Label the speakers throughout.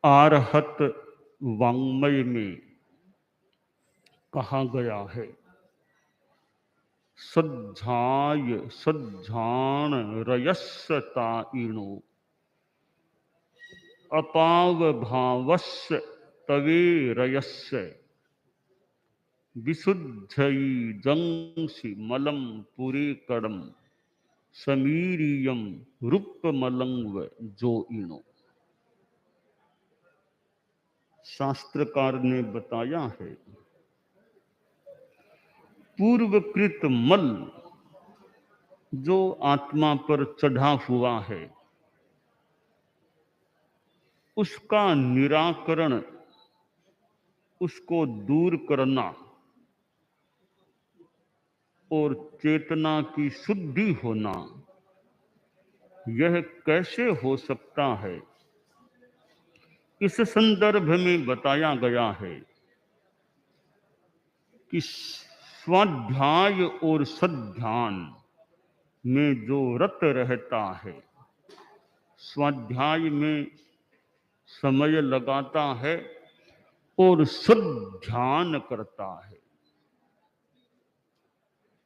Speaker 1: आरहत वाङ्मय में कहा गया है, सज्झाय सज्झाण रयस्सताइणो अपाव भावस्य तवे रयस्य विशुद्धई जंसि मलम पुरे कड़म समीरियम रूपमलंग जो इणो। शास्त्रकार ने बताया है, पूर्वकृत मल जो आत्मा पर चढ़ा हुआ है उसका निराकरण, उसको दूर करना और चेतना की शुद्धि होना, यह कैसे हो सकता है? इस संदर्भ में बताया गया है कि स्वाध्याय और सध्यान में जो रत रहता है, स्वाध्याय में समय लगाता है और सध्यान करता है।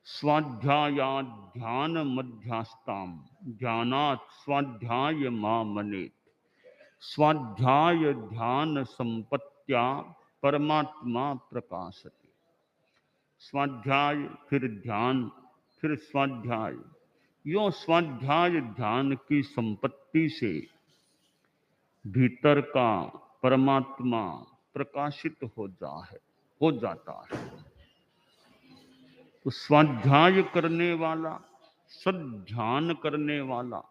Speaker 1: स्वाध्यायाध्यान मध्यस्थाम ध्यानात् स्वाध्याय मामनेत। स्वाध्याय ध्यान संपत्त्या परमात्मा प्रकाशते। स्वाध्याय फिर ध्यान फिर स्वाध्याय, यो स्वाध्याय ध्यान की संपत्ति से भीतर का परमात्मा प्रकाशित हो जाता है। तो स्वाध्याय करने वाला, सध्यान करने वाला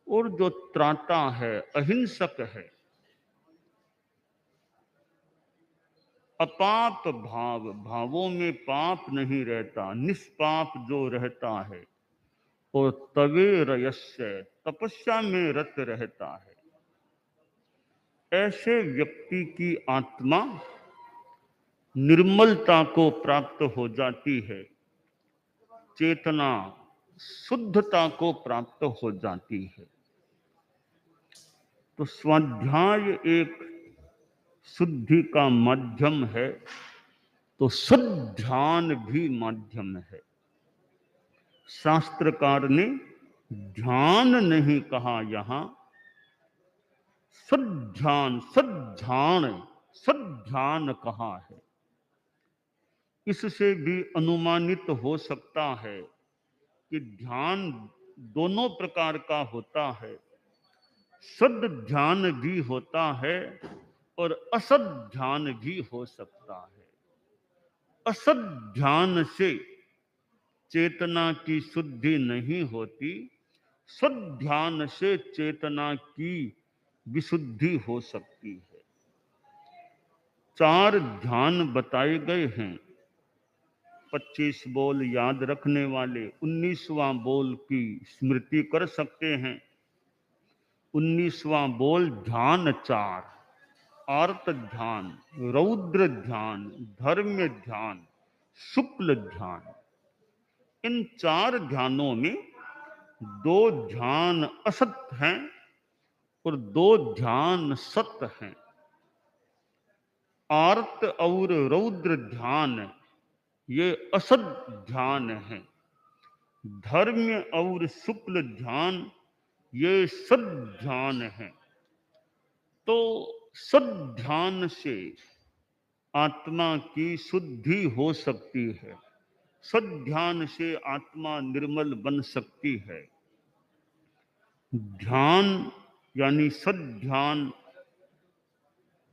Speaker 1: और जो त्राता है, अहिंसक है, अपाप भाव, भावों में पाप नहीं रहता, निष्पाप जो रहता है, और तवे रयस्य तपस्या में रत रहता है, ऐसे व्यक्ति की आत्मा निर्मलता को प्राप्त हो जाती है, चेतना शुद्धता को प्राप्त हो जाती है। तो स्वाध्याय एक शुद्धि का माध्यम है, तो सध्यान भी माध्यम है। शास्त्रकार ने ध्यान नहीं कहा, यहां सध्यान सध्यान सध्यान कहा है। इससे भी अनुमानित हो सकता है कि ध्यान दोनों प्रकार का होता है, सद ध्यान भी होता है और असद ध्यान भी हो सकता है। असद ध्यान से चेतना की शुद्धि नहीं होती, सद ध्यान से चेतना की विशुद्धि हो सकती है। 4 ध्यान बताए गए हैं। 25 बोल याद रखने वाले 19वां बोल की स्मृति कर सकते हैं। 19वां बोल ध्यान 4, आर्त ध्यान, रौद्र ध्यान, धर्म ध्यान, शुक्ल ध्यान। इन 4 ध्यानों में 2 ध्यान असत हैं और 2 ध्यान सत हैं। आर्त और रौद्र ध्यान ये असद ध्यान है, धर्म और शुक्ल ध्यान ये सद ध्यान है। तो सद ध्यान से आत्मा की शुद्धि हो सकती है, सद ध्यान से आत्मा निर्मल बन सकती है। ध्यान यानी सद ध्यान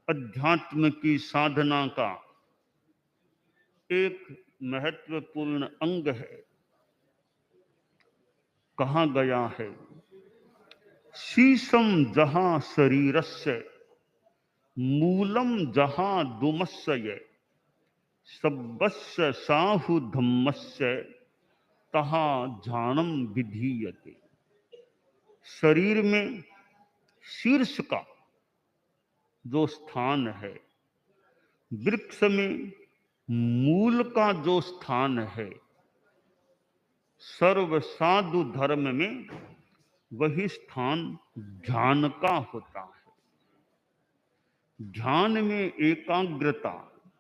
Speaker 1: अध्यात्म की साधना का एक महत्वपूर्ण अंग है। कहा गया है, शीशम जहां शरीरस्य मूलम जहां दुमस्य सब्बस्य साहु धम्मस्य तहा झानम विधीयते। शरीर में शीर्ष का जो स्थान है, वृक्ष में मूल का जो स्थान है, सर्व साधु धर्म में वही स्थान ध्यान का होता है। ध्यान में एकाग्रता,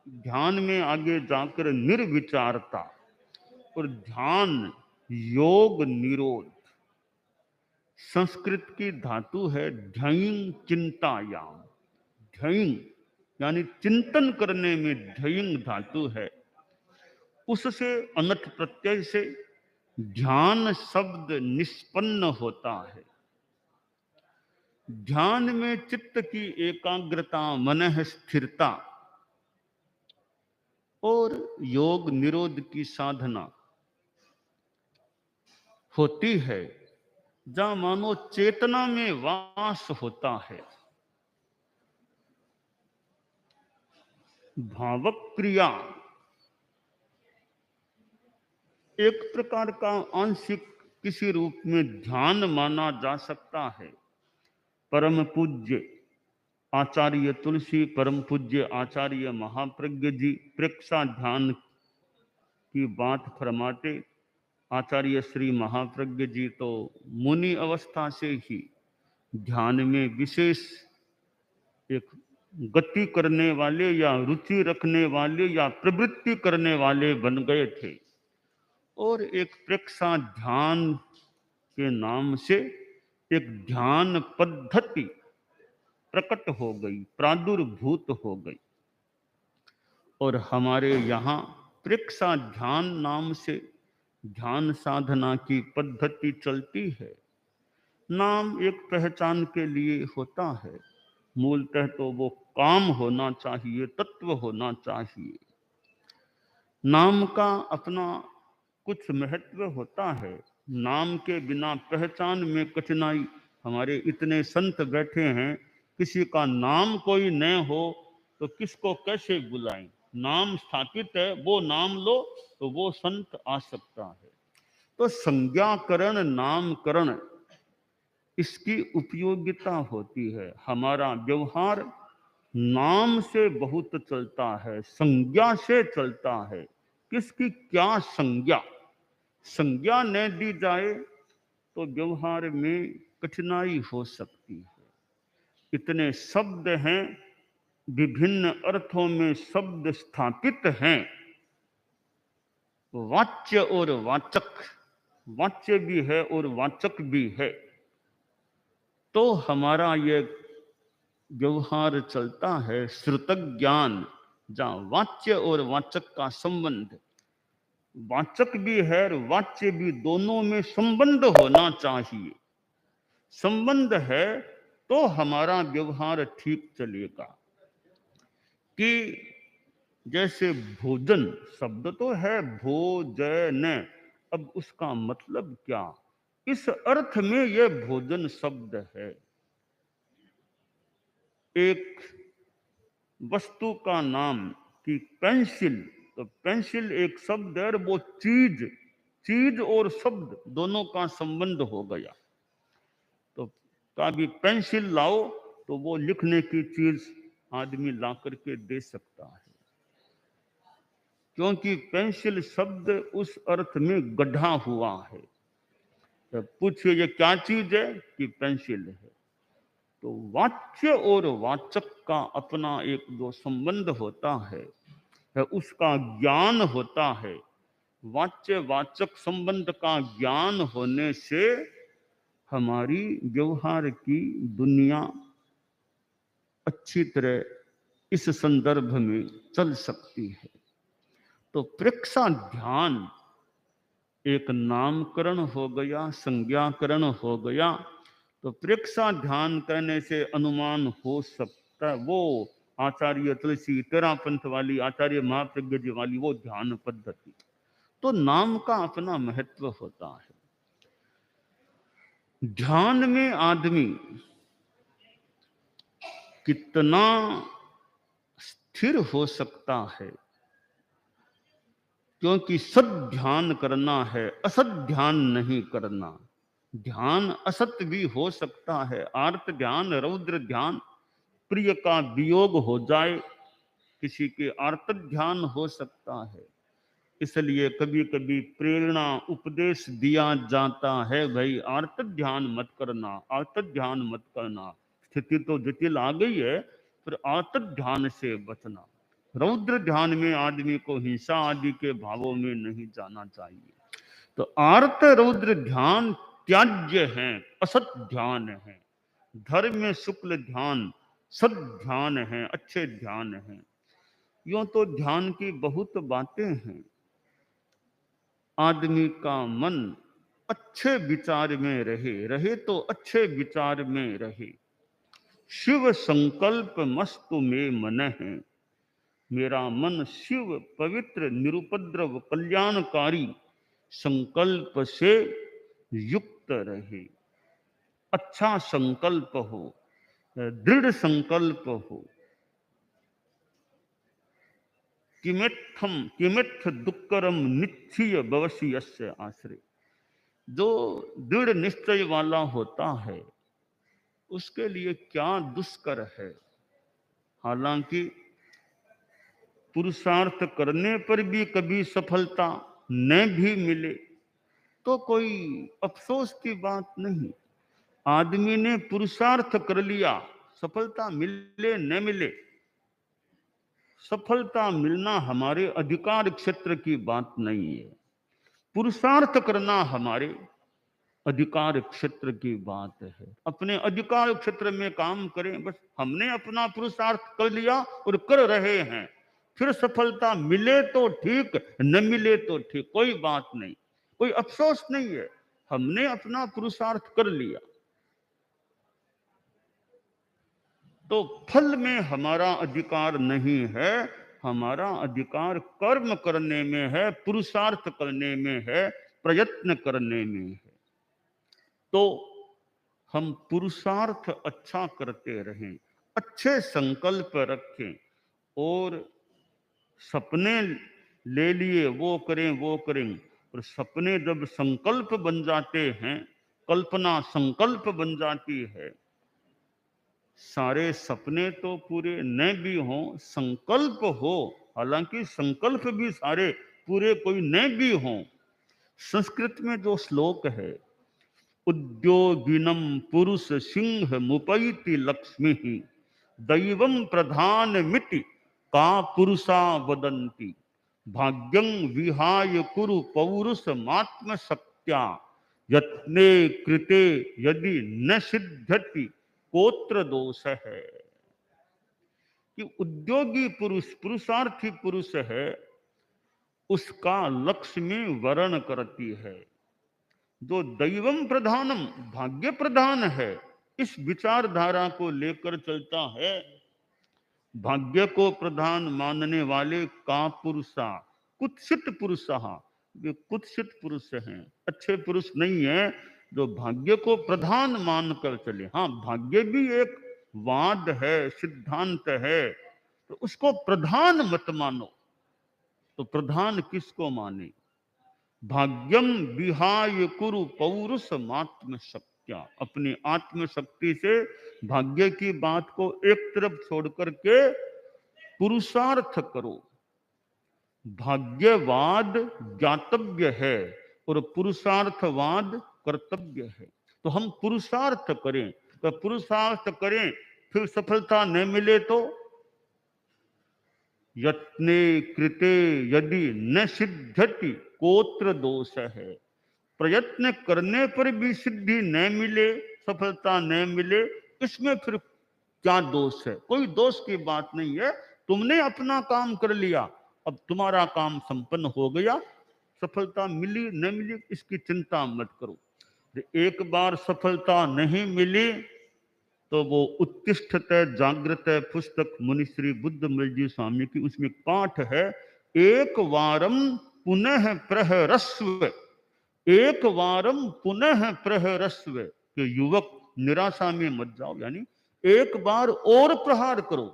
Speaker 1: ध्यान में आगे जाकर निर्विचारता, और ध्यान योग निरोध। संस्कृत की धातु है ध्ययिंग चिंतायाम। ध्ययिंग यानी चिंतन करने में ध्ययिंग धातु है, उससे अनथ प्रत्यय से ध्यान शब्द निष्पन्न होता है। ध्यान में चित्त की एकाग्रता, मनः स्थिरता और योग निरोध की साधना होती है, जहां मानो चेतना में वास होता है। भावक क्रिया एक प्रकार का आंशिक किसी रूप में ध्यान माना जा सकता है। परम पूज्य आचार्य तुलसी, परम पूज्य आचार्य महाप्रज्ञ जी प्रेक्षा ध्यान की बात फरमाते। आचार्य श्री महाप्रज्ञ जी तो मुनि अवस्था से ही ध्यान में विशेष एक गति करने वाले या रुचि रखने वाले या प्रवृत्ति करने वाले बन गए थे, और एक प्रेक्षा ध्यान के नाम से एक ध्यान पद्धति प्रकट हो गई, प्रादुर्भूत हो गई। और हमारे यहाँ प्रेक्षा ध्यान नाम से ध्यान साधना की पद्धति चलती है। नाम एक पहचान के लिए होता है, मूलतः तो वो काम होना चाहिए, तत्व होना चाहिए। नाम का अपना कुछ महत्व होता है, नाम के बिना पहचान में कठिनाई। हमारे इतने संत बैठे हैं, किसी का नाम कोई न हो तो किसको कैसे बुलाएं? नाम स्थापित है, वो नाम लो तो वो संत आ सकता है। तो संज्ञाकरण, नामकरण, इसकी उपयोगिता होती है। हमारा व्यवहार नाम से बहुत चलता है, संज्ञा से चलता है। किसकी क्या संज्ञा? संज्ञा न दी जाए तो व्यवहार में कठिनाई हो सकती है। इतने शब्द हैं, विभिन्न अर्थों में शब्द स्थापित हैं, वाच्य और वाचक, वाच्य भी है और वाचक भी है। तो हमारा ये व्यवहार चलता है श्रुतक ज्ञान, जहां वाच्य और वाचक का संबंध, वाचक भी है और वाच्य भी, दोनों में संबंध होना चाहिए। संबंध है तो हमारा व्यवहार ठीक चलेगा। कि जैसे भोजन शब्द तो है भोजन, अब उसका मतलब क्या? इस अर्थ में यह भोजन शब्द है। एक वस्तु का नाम कि पेंसिल, तो पेंसिल एक शब्द है, और वो चीज, चीज और शब्द दोनों का संबंध हो गया। तो कभी पेंसिल लाओ तो वो लिखने की चीज आदमी ला करके दे सकता है, क्योंकि पेंसिल शब्द उस अर्थ में गढ़ा हुआ है। तो पूछिए ये क्या चीज है? कि पेंसिल है। तो वाच्य और वाचक का अपना एक जो संबंध होता है, उसका ज्ञान होता है। वाच्य वाचक संबंध का ज्ञान होने से हमारी व्यवहार की दुनिया अच्छी तरह इस संदर्भ में चल सकती है। तो प्रेक्षा ध्यान एक नामकरण हो गया, संज्ञाकरण हो गया। तो प्रेक्षा ध्यान करने से अनुमान हो सकता है वो आचार्य तुलसी तेरा पंथ वाली, आचार्य महाप्रज्ञ जी वाली वो ध्यान पद्धति। तो नाम का अपना महत्व होता है। ध्यान में आदमी कितना स्थिर हो सकता है, क्योंकि सद ध्यान करना है, असत ध्यान नहीं करना। ध्यान असत भी हो सकता है, आर्त ध्यान, रौद्र ध्यान, प्रिय का वियोग हो जाए, किसी के आर्त ध्यान हो सकता है। इसलिए कभी कभी प्रेरणा उपदेश दिया जाता है, भाई आर्त ध्यान मत करना, आर्त ध्यान मत करना। स्थिति तो जटिल आ गई है, फिर आर्त ध्यान से बचना। रौद्र ध्यान में आदमी को हिंसा आदि के भावों में नहीं जाना चाहिए। तो आर्त रौद्र ध्यान त्याज्य है, असत ध्यान है। धर्म में शुक्ल ध्यान सद ध्यान है, अच्छे ध्यान है। यूं तो ध्यान की बहुत बातें हैं। आदमी का मन अच्छे विचार में रहे तो अच्छे विचार में रहे। शिव संकल्प मस्तु में मन है। मेरा मन शिव पवित्र निरुपद्रव कल्याणकारी संकल्प से युक्त रहे। अच्छा संकल्प हो, दृढ़ संकल्प हो। किमेत्थ दुक्करम निश्चय भवसी यस्य आश्रय। जो दृढ़ निश्चय वाला होता है उसके लिए क्या दुष्कर है। हालांकि पुरुषार्थ करने पर भी कभी सफलता न भी मिले तो कोई अफसोस की बात नहीं। आदमी ने पुरुषार्थ कर लिया, सफलता मिले न मिले, सफलता मिलना हमारे अधिकार क्षेत्र की बात नहीं है। पुरुषार्थ करना हमारे अधिकार क्षेत्र की बात है। अपने अधिकार क्षेत्र में काम करें, बस हमने अपना पुरुषार्थ कर लिया और कर रहे हैं। फिर सफलता मिले तो ठीक, न मिले तो ठीक, कोई बात नहीं, कोई अफसोस नहीं है। हमने अपना पुरुषार्थ कर लिया। तो फल में हमारा अधिकार नहीं है। हमारा अधिकार कर्म करने में है, पुरुषार्थ करने में है, प्रयत्न करने में है। तो हम पुरुषार्थ अच्छा करते रहें, अच्छे संकल्प रखें और सपने ले लिए वो करें वो करें। और सपने जब संकल्प बन जाते हैं, कल्पना संकल्प बन जाती है, सारे सपने तो पूरे न भी हों, संकल्प हो, हालांकि संकल्प भी सारे पूरे कोई न भी हों। संस्कृत में जो श्लोक है, उद्योगिनम पुरुष सिंह मुपैति लक्ष्मी दैवं प्रधान मिति का पुरुषा वदन्ति भाग्यं विहाय कुरु पौरुष मात्म शक्त्या यत्ने कृते यदि न सिद्ध्यति कोत्र दोष है। कि उद्योगी पुरुष, पुरुषार्थी पुरुष है, उसका लक्ष्मी वर्ण करती है। जो दैवम प्रधानम, भाग्य प्रधान है, इस विचारधारा को लेकर चलता है। भाग्य को प्रधान मानने वाले का पुरुषा कुत्सित पुरुषः, वे कुत्सित पुरुष हैं, अच्छे पुरुष नहीं है जो भाग्य को प्रधान मानकर चले। हाँ, भाग्य भी एक वाद है, सिद्धांत है, तो उसको प्रधान मत मानो। तो प्रधान किसको माने? भाग्यम विहाय कुरु पौरुष मात्म शक्त्या। अपनी आत्म शक्ति से भाग्य की बात को एक तरफ छोड़ करके पुरुषार्थ करो। भाग्यवाद ज्ञातव्य है और पुरुषार्थवाद कर्तव्य है। तो हम पुरुषार्थ करें, तो पुरुषार्थ करें, फिर सफलता न मिले तो यत्ने कृते यदि न सिद्ध्यति कोत्र दोष है। प्रयत्न करने पर भी सिद्धि न मिले, सफलता न मिले, इसमें फिर क्या दोष है? कोई दोष की बात नहीं है। तुमने अपना काम कर लिया, अब तुम्हारा काम संपन्न हो गया। सफलता मिली न मिली इसकी चिंता मत करो। एक बार सफलता नहीं मिली तो वो उत्तिष्ठत जागृत पुस्तक मुनि श्री बुद्धमल जी स्वामी की, उसमें पाठ है, एक वारम पुनः प्रहरस्व, एक वारम पुनः प्रहरस्व। कि युवक निराशा में मत जाओ, यानी एक बार और प्रहार करो।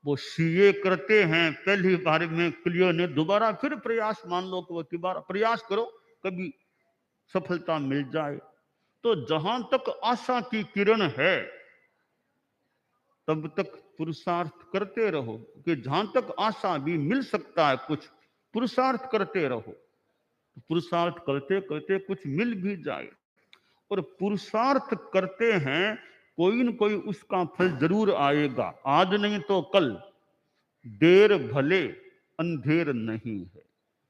Speaker 1: वो सीए करते हैं, पहली बार में क्लियर ने, दोबारा फिर प्रयास, मान लो कि वो दोबारा प्रयास करो, कभी सफलता मिल जाए। तो जहां तक आशा की किरण है तब तक पुरुषार्थ करते रहो, कि जहां तक आशा भी मिल सकता है कुछ, पुरुषार्थ करते रहो। पुरुषार्थ करते करते कुछ मिल भी जाए। और पुरुषार्थ करते हैं, कोई न कोई उसका फल जरूर आएगा, आज नहीं तो कल। देर भले अंधेर नहीं है।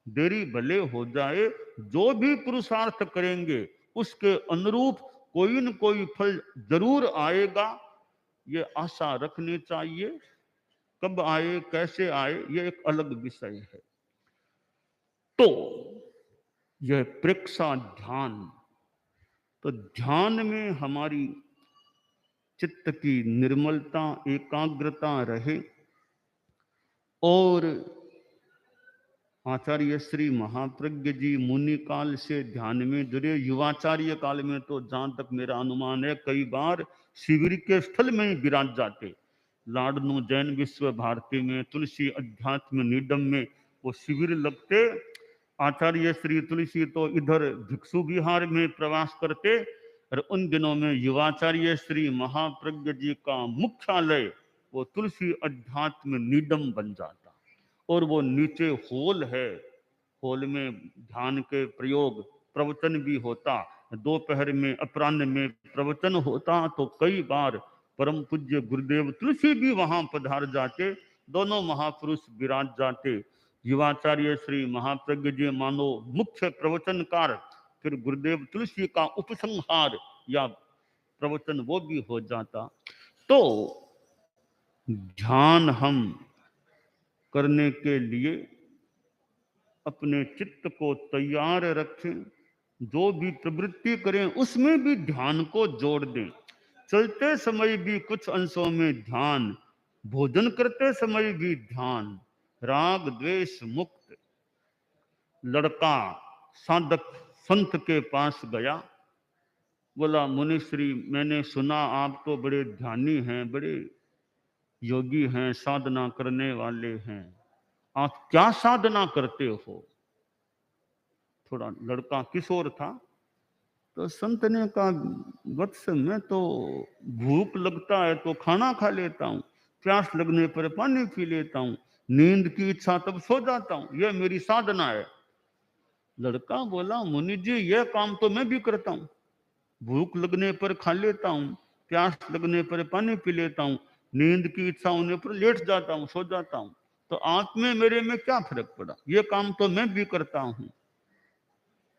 Speaker 1: देरी भले हो जाए, जो भी पुरुषार्थ करेंगे उसके अनुरूप कोई न कोई फल जरूर आएगा, ये आशा रखनी चाहिए। कब आए कैसे आए ये एक अलग विषय है। तो यह प्रेक्षा ध्यान, तो ध्यान में हमारी चित्त की निर्मलता एकाग्रता रहे। और आचार्य श्री महाप्रज्ञ जी मुनि काल से ध्यान में जुड़े, युवाचार्य काल में तो जहां तक मेरा अनुमान है कई बार शिविर के स्थल में ही विराज जाते। लाडनू जैन विश्व भारती में, तुलसी अध्यात्म निडम में वो शिविर लगते। आचार्य श्री तुलसी तो इधर भिक्षु विहार में प्रवास करते, और उन दिनों में युवाचार्य श्री महाप्रज्ञ जी का मुख्यालय वो तुलसी अध्यात्म निडम बन जाता। और वो नीचे हॉल है, हॉल में ध्यान के प्रयोग, प्रवचन भी होता। दोपहर में अपराह्न में प्रवचन होता, तो कई बार परम पूज्य गुरुदेव तुलसी भी वहां पधार जाते। दोनों महापुरुष विराज जाते। युवाचार्य श्री महाप्रज्ञ जी मानो मुख्य प्रवचनकार, फिर गुरुदेव तुलसी का उपसंहार या प्रवचन वो भी हो जाता। तो ध्यान हम करने के लिए अपने चित्त को तैयार रखें। जो भी प्रवृत्ति करें उसमें भी ध्यान को जोड़ दें। चलते समय भी कुछ अंशों में ध्यान, भोजन करते समय भी ध्यान। राग द्वेष मुक्त लड़का साधक संत के पास गया, बोला मुनिश्री मैंने सुना आप तो बड़े ध्यानी हैं, बड़े योगी हैं, साधना करने वाले हैं, आप क्या साधना करते हो? थोड़ा लड़का किशोर था। तो संत ने कहा वत्स मैं तो भूख लगता है तो खाना खा लेता हूँ, प्यास लगने पर पानी पी लेता हूँ, नींद की इच्छा तब सो जाता हूँ, यह मेरी साधना है। लड़का बोला मुनि जी यह काम तो मैं भी करता हूँ, भूख लगने पर खा लेता हूँ, प्यास लगने पर पानी पी लेता हूँ, नींद की इच्छा होने पर लेट जाता हूँ, सो जाता हूँ, तो आप में मेरे में क्या फर्क पड़ा, ये काम तो मैं भी करता हूँ।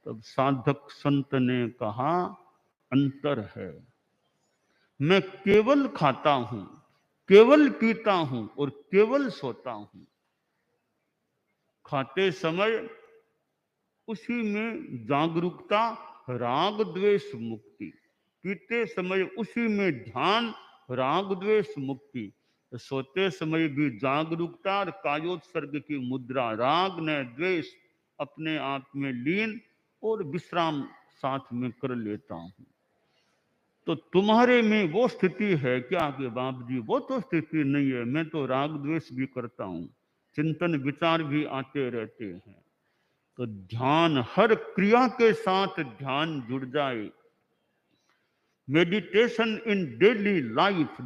Speaker 1: तब साधक संत ने कहा अंतर है, मैं केवल खाता हूं, केवल पीता हूं और केवल सोता हूं। खाते समय उसी में जागरूकता, राग द्वेष मुक्ति, पीते समय उसी में ध्यान, राग द्वेष मुक्ति, सोते समय भी जागरूकता और कायोत्सर्ग की मुद्रा, राग न द्वेष अपने आप में लीन और विश्राम साथ में कर लेता हूं। तो तुम्हारे में वो स्थिति है क्या कि बाप जी वो तो स्थिति नहीं है, मैं तो राग द्वेष भी करता हूं, चिंतन विचार भी आते रहते हैं। तो ध्यान, हर क्रिया के साथ ध्यान जुड़ जाए। मेडिटेशन इन डेली लाइफ,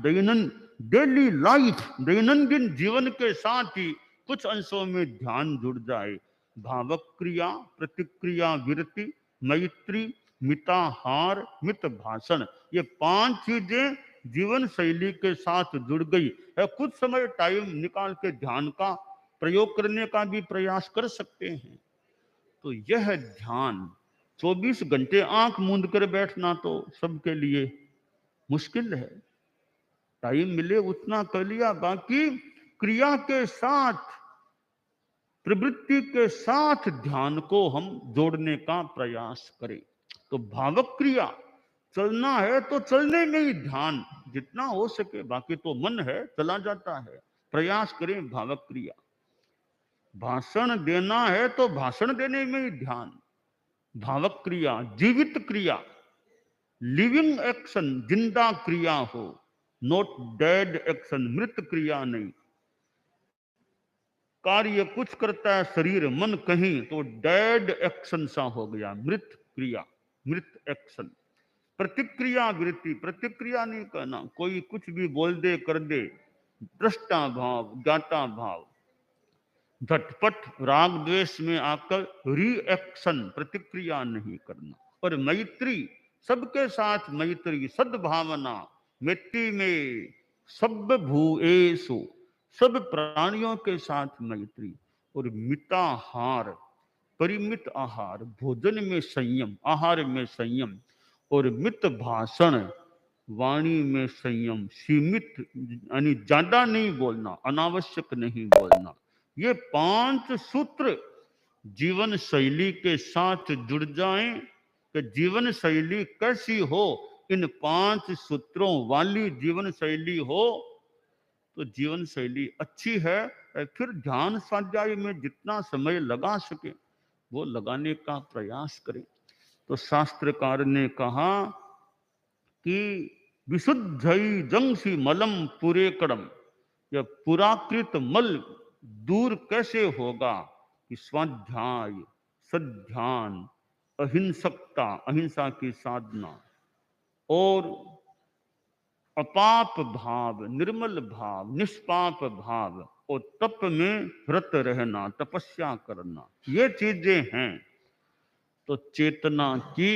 Speaker 1: दैनंदिन जीवन के साथ ही कुछ अंशों में ध्यान जुड़ जाए। भावक क्रिया, प्रतिक्रिया विरति, मैत्री, मिताहार, मित भाषण, ये 5 चीजें जीवन शैली के साथ जुड़ गई है। कुछ समय टाइम निकाल के ध्यान का प्रयोग करने का भी प्रयास कर सकते हैं। तो यह ध्यान 24 घंटे आंख मूंद कर बैठना तो सबके लिए मुश्किल है। टाइम मिले उतना कर लिया, बाकी क्रिया के साथ, प्रवृत्ति के साथ ध्यान को हम जोड़ने का प्रयास करें। तो भावक क्रिया, चलना है तो चलने में ही ध्यान जितना हो सके, बाकी तो मन है चला जाता है, प्रयास करें भावक क्रिया। भाषण देना है तो भाषण देने में ही ध्यान, भावक क्रिया। जीवित क्रिया, लिविंग एक्शन, जिंदा क्रिया हो, नॉट डेड एक्शन, मृत क्रिया नहीं। कार्य कुछ करता है शरीर मन कहीं, तो डेड एक्शन सा हो गया, मृत क्रिया, मृत एक्शन। प्रतिक्रिया वृत्ति, प्रतिक्रिया नहीं करना, कोई कुछ भी बोल दे कर दे, दृष्टा भाव, ज्ञाता भाव, झटपट राग द्वेष में आकर रिएक्शन, प्रतिक्रिया नहीं करना। और मैत्री, सबके साथ मैत्री, सद्भावना, मिट्टी में, सब भूएसु, सब प्राणियों के साथ मैत्री। और मिताहार, परिमित आहार, भोजन में संयम, आहार में संयम। और मित भाषण, वाणी में संयम, सीमित यानी ज्यादा नहीं बोलना, अनावश्यक नहीं बोलना। ये 5 सूत्र जीवन शैली के साथ जुड़ जाएं कि जीवन शैली कैसी हो, इन 5 सूत्रों वाली जीवन शैली हो तो जीवन शैली अच्छी है। फिर ध्यान स्वाध्याय में जितना समय लगा सके वो लगाने का प्रयास करें। तो शास्त्रकार ने कहा कि विशुद्ध जंसी मलम पुरे कड़म, यह पुराकृत मल दूर कैसे होगा कि स्वाध्याय, सद्ध्यान, अहिंसकता, अहिंसा की साधना, और अपाप भाव, निर्मल भाव, निष्पाप भाव, और तप में व्रत रहना, तपस्या करना, ये चीजें हैं तो चेतना की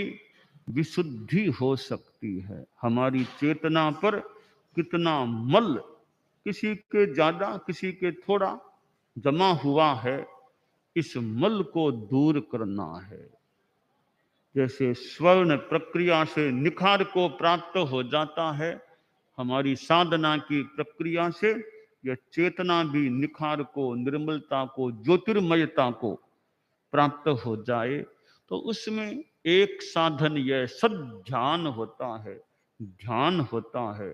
Speaker 1: विशुद्धि हो सकती है। हमारी चेतना पर कितना मल, किसी के ज्यादा किसी के थोड़ा जमा हुआ है, इस मल को दूर करना है। जैसे स्वर्ण प्रक्रिया से निखार को प्राप्त हो जाता है, हमारी साधना की प्रक्रिया से यह चेतना भी निखार को, निर्मलता को, ज्योतिर्मयता को प्राप्त हो जाए तो उसमें एक साधन यह सद्ध्यान होता है, ध्यान होता है।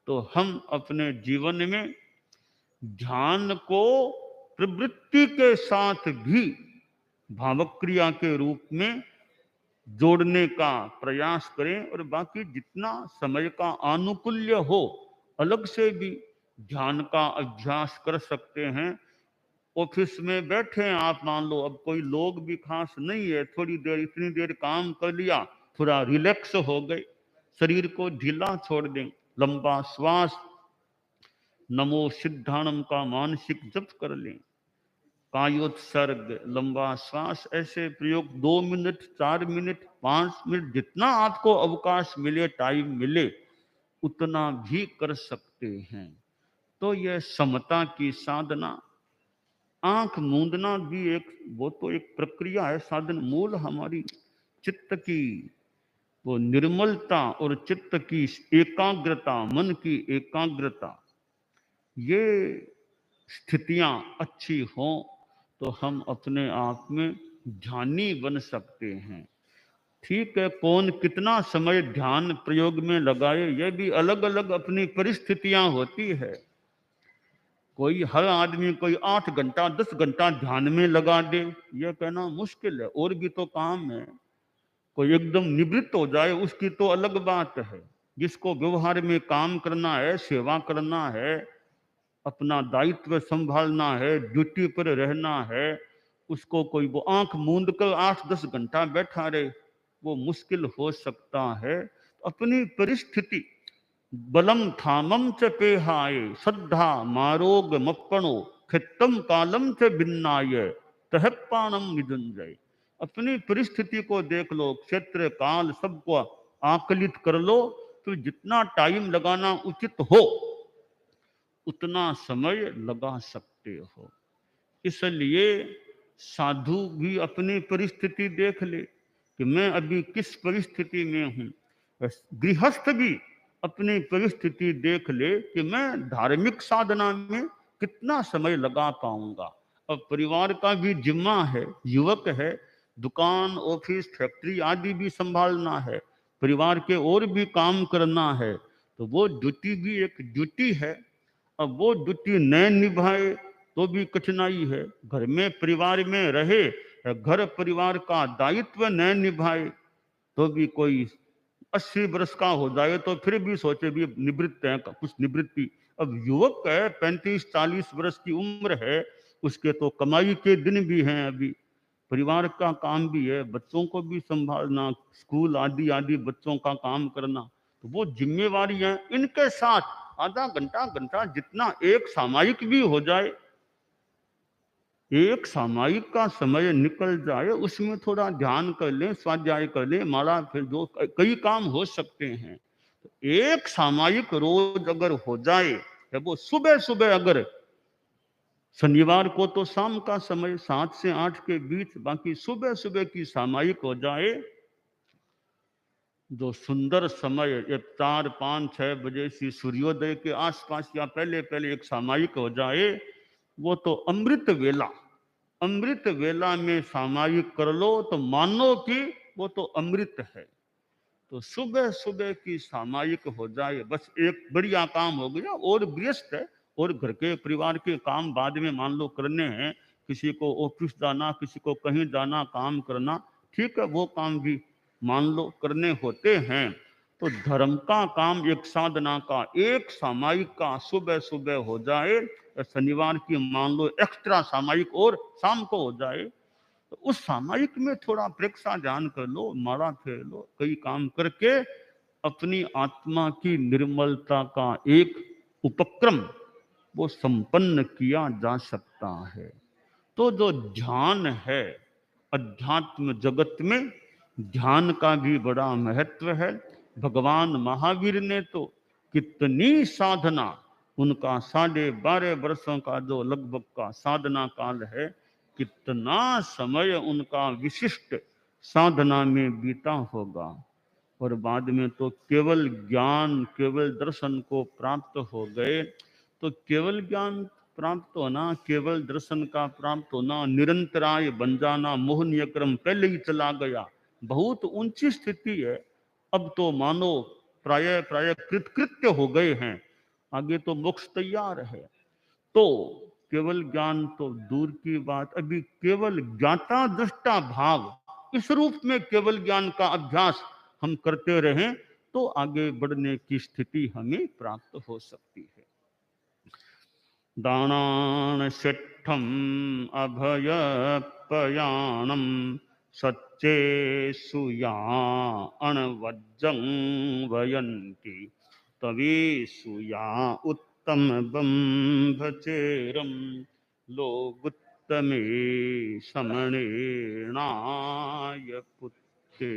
Speaker 1: तो हम अपने जीवन में ध्यान को प्रवृत्ति के साथ भी भावक्रिया के रूप में जोड़ने का प्रयास करें, और बाकी जितना समय का आनुकूल्य हो अलग से भी ध्यान का अभ्यास कर सकते हैं। ऑफिस में बैठे हैं आप, मान लो अब कोई लोग भी खास नहीं है, थोड़ी देर, इतनी देर काम कर लिया, थोड़ा रिलैक्स हो गए, शरीर को ढीला छोड़ दें, लंबा श्वास, नमो सिद्धाणम का मानसिक जप कर लें, कायोत्सर्ग, लंबा श्वास, ऐसे प्रयोग 2 मिनट, 4 मिनट, 5 मिनट, जितना आपको अवकाश मिले, टाइम मिले, उतना भी कर सकते हैं। तो यह समता की साधना, आंख मूंदना भी एक, वो तो एक प्रक्रिया है, साधन। मूल हमारी चित्त की वो निर्मलता और चित्त की एकाग्रता, मन की एकाग्रता, ये स्थितियां अच्छी हों तो हम अपने आप में ध्यानी बन सकते हैं। ठीक है, कौन कितना समय ध्यान प्रयोग में लगाए, यह भी अलग अलग अपनी परिस्थितियां होती है। कोई, हर आदमी कोई 8 घंटा 10 घंटा ध्यान में लगा दे, यह कहना मुश्किल है, और भी तो काम है। कोई एकदम निवृत्त हो जाए उसकी तो अलग बात है। जिसको व्यवहार में काम करना है, सेवा करना है, अपना दायित्व संभालना है, ड्यूटी पर रहना है, उसको कोई वो आंख मूंद कर 8-10 घंटा बैठा रहे, वो मुश्किल हो सकता है। अपनी परिस्थिति, बलम थामम च पेहाय, श्रद्धा मारोग मप्पणो, खित्तम कालम च भिन्नाय, तहपानम निजुंजय। अपनी परिस्थिति को देख लो, क्षेत्र काल सबको आकलित कर लो, तो जितना टाइम लगाना उचित हो उतना समय लगा सकते हो। इसलिए साधु भी अपनी परिस्थिति देख ले कि मैं अभी किस परिस्थिति में हूँ। गृहस्थ भी अपनी परिस्थिति देख ले कि मैं धार्मिक साधना में कितना समय लगा पाऊंगा। अब परिवार का भी जिम्मा है, युवक है, दुकान, ऑफिस, फैक्ट्री आदि भी संभालना है, परिवार के और भी काम करना है, तो वो ड्यूटी भी एक ड्यूटी है। अब वो ड्यूटी न निभाए तो भी कठिनाई है। घर में, परिवार में रहे, घर परिवार का दायित्व न निभाए तो भी, कोई 80 वर्ष का हो जाए तो फिर भी सोचे भी निवृत्त है, कुछ निवृत्ति। अब युवक है, 35-40 वर्ष की उम्र है, उसके तो कमाई के दिन भी हैं, अभी परिवार का काम भी है, बच्चों को भी संभालना, स्कूल आदि आदि बच्चों का काम करना, तो वो जिम्मेवारी है। इनके साथ आधा घंटा घंटा जितना एक सामायिक भी हो जाए, एक सामायिक का समय निकल जाए, उसमें थोड़ा ध्यान कर लें, स्वाध्याय कर लें, माला, फिर जो कई काम हो सकते हैं। एक सामायिक रोज अगर हो जाए, है वो सुबह सुबह, अगर शनिवार को तो शाम का समय 7 से 8 के बीच, बाकी सुबह सुबह की सामायिक हो जाए, जो सुंदर समय एक 4, 5, 6 बजे से सूर्योदय के आसपास या पहले पहले एक सामायिक हो जाए, वो तो अमृत वेला, अमृत वेला में सामायिक कर लो तो मानो कि वो तो अमृत है। तो सुबह सुबह की सामायिक हो जाए, बस एक बढ़िया काम हो गया। और व्यस्त है, और घर के परिवार के काम बाद में मान लो करने हैं, किसी को ऑफिस जाना, किसी को कहीं जाना, काम करना, ठीक है, वो काम भी मान लो करने होते हैं। तो धर्म का काम, एक साधना का, एक सामायिक का सुबह सुबह हो जाए, शनिवार की मान लो एक्स्ट्रा सामायिक और शाम को हो जाए, तो उस सामायिक में थोड़ा प्रेक्षा ध्यान कर लो, माला फेर लो, कई काम करके अपनी आत्मा की निर्मलता का एक उपक्रम वो संपन्न किया जा सकता है। तो जो ध्यान है, अध्यात्म जगत में ध्यान का भी बड़ा महत्व है। भगवान महावीर ने तो कितनी साधना, उनका 12.5 वर्षों का जो लगभग का साधना काल है, कितना समय उनका विशिष्ट साधना में बीता होगा। और बाद में तो केवल ज्ञान, केवल दर्शन को प्राप्त हो गए। तो केवल ज्ञान प्राप्त होना, केवल दर्शन का प्राप्त होना, निरंतराय बन जाना, मोहनीय क्रम पहले ही चला गया, बहुत ऊंची स्थिति है। अब तो मानो प्राय प्राय कृत्य हो गए हैं, आगे तो मोक्ष तैयार है। तो केवल ज्ञान तो दूर की बात, अभी केवल ज्ञाता दृष्टा भाव, इस रूप में केवल ज्ञान का अभ्यास हम करते रहें तो आगे बढ़ने की स्थिति हमें प्राप्त हो सकती है। दानान शिट्ठम अभयपयाणम सच्चे सुया अणवज्जं वयन्ति तवेशुया उत्तम बंभचेरम लोगुत्तमे समणेनाय पुत्ते।